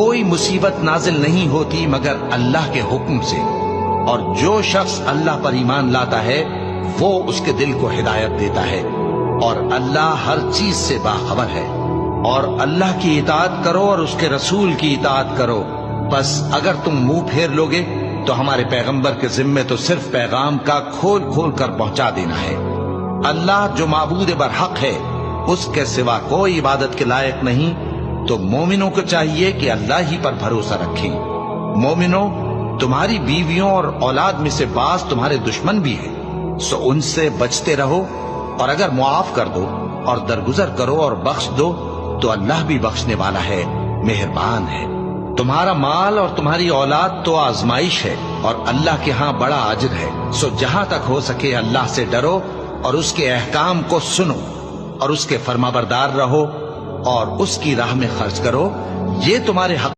کوئی مصیبت نازل نہیں ہوتی مگر اللہ کے حکم سے، اور جو شخص اللہ پر ایمان لاتا ہے وہ اس کے دل کو ہدایت دیتا ہے، اور اللہ ہر چیز سے باخبر ہے۔ اور اللہ کی اطاعت کرو اور اس کے رسول کی اطاعت کرو، بس اگر تم منہ پھیر لوگے تو ہمارے پیغمبر کے ذمے تو صرف پیغام کا کھول کھول کر پہنچا دینا ہے۔ اللہ جو معبود برحق ہے، اس کے سوا کوئی عبادت کے لائق نہیں، تو مومنوں کو چاہیے کہ اللہ ہی پر بھروسہ رکھیں۔ مومنوں، تمہاری بیویوں اور اولاد میں سے بعض تمہارے دشمن بھی ہیں، سو ان سے بچتے رہو، اور اگر معاف کر دو اور درگزر کرو اور بخش دو تو اللہ بھی بخشنے والا ہے، مہربان ہے۔ تمہارا مال اور تمہاری اولاد تو آزمائش ہے، اور اللہ کے ہاں بڑا اجر ہے، سو جہاں تک ہو سکے اللہ سے ڈرو اور اس کے احکام کو سنو اور اس کے فرمانبردار رہو اور اس کی راہ میں خرچ کرو، یہ تمہارے حق